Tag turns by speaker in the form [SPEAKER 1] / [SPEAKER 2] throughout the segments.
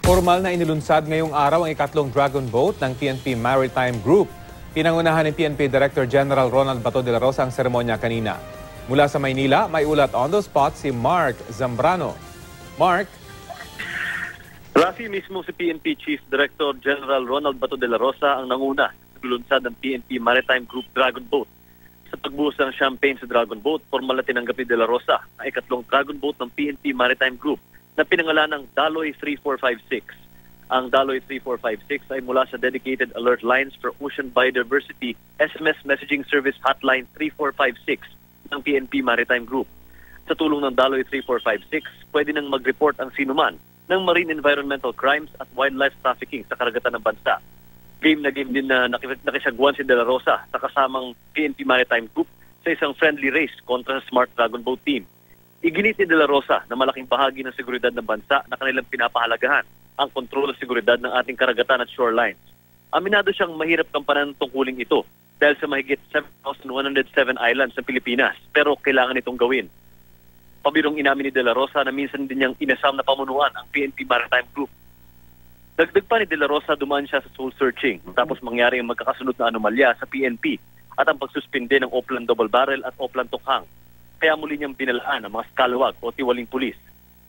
[SPEAKER 1] Formal na inilunsad ngayong araw ang ikatlong Dragon Boat ng PNP Maritime Group. Pinangunahan ni PNP Director General Ronald Bato de la Rosa ang seremonya kanina. Mula sa Maynila, may ulat on the spot si Mark Zambrano. Mark?
[SPEAKER 2] Rafi, mismo si PNP Chief Director General Ronald Bato de la Rosa ang nanguna sa lunsad ng PNP Maritime Group Dragon Boat. Sa pagbuhos ng champagne sa Dragon Boat, formal na tinanggap ni de la Rosa ang ikatlong Dragon Boat ng PNP Maritime Group na pinangalan ng Daloy 3456. Ang Daloy 3456 ay mula sa Dedicated Alert Lines for Ocean Biodiversity SMS Messaging Service Hotline 3456 ng PNP Maritime Group. Sa tulong ng Daloy 3456, pwede nang mag-report ang sinuman ng marine environmental crimes at wildlife trafficking sa karagatan ng bansa. Game na game din na nakisagwan si De La Rosa sa kasamang PNP Maritime Group sa isang friendly race kontra sa Smart Dragon Boat Team. Iginit ni De La Rosa na malaking bahagi ng seguridad ng bansa na kanilang pinapahalagahan ang kontrol ng seguridad ng ating karagatan at shorelines. Aminado siyang mahirap kampanan tungkuling ito dahil sa mahigit 7,107 islands sa Pilipinas, pero kailangan itong gawin. Pabirong inamin ni De La Rosa na minsan din niyang inasam na pamunuan ang PNP Maritime Group. Dagdag pa ni De La Rosa, dumaan siya sa soul searching tapos mangyari ang magkakasunod na anomalya sa PNP at ang pagsuspinde ng Oplan Double Barrel at Oplan Tukhang. Kaya muli niyang binalaan ang mga skalawag o tiwaling pulis.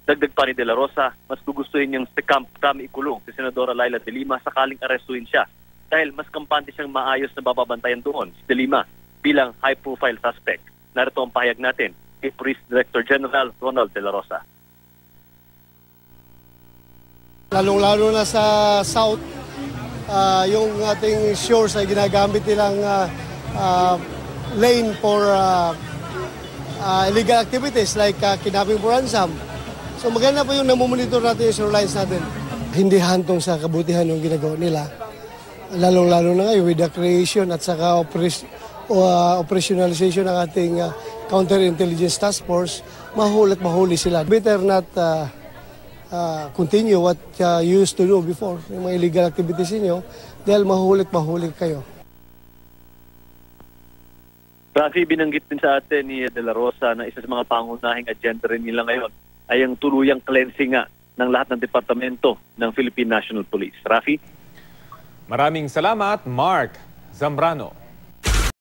[SPEAKER 2] Dagdag pa ni De La Rosa, mas gugustuhin niyang si Camp Kami ikulong si Senadora Laila De Lima sakaling arestuin siya dahil mas kampante siyang maayos na bababantayan doon si De Lima bilang high-profile suspect. Narito ang pahayag natin kay Police Director General Ronald De La Rosa.
[SPEAKER 3] Lalong-lalo na sa South, yung ating shores ay ginagamit nilang lane for illegal activities like kidnapping for ransom. So maganda po yung namumonitor natin yung shorelines natin. Hindi hantong sa kabutihan yung ginagawa nila. Lalong-lalo na ngayon with the creation at saka operationalization ng ating counterintelligence task force, mahuli sila. Better not continue what you used to do before, yung mga illegal activities niyo, dahil mahuli kayo.
[SPEAKER 2] Rafi, binanggit din sa atin ni De La Rosa na isa sa mga pangunahing agenda rin nila ngayon ay ang tuluyang cleansing ng lahat ng departamento ng Philippine National Police. Rafi?
[SPEAKER 1] Maraming salamat, Mark Zambrano.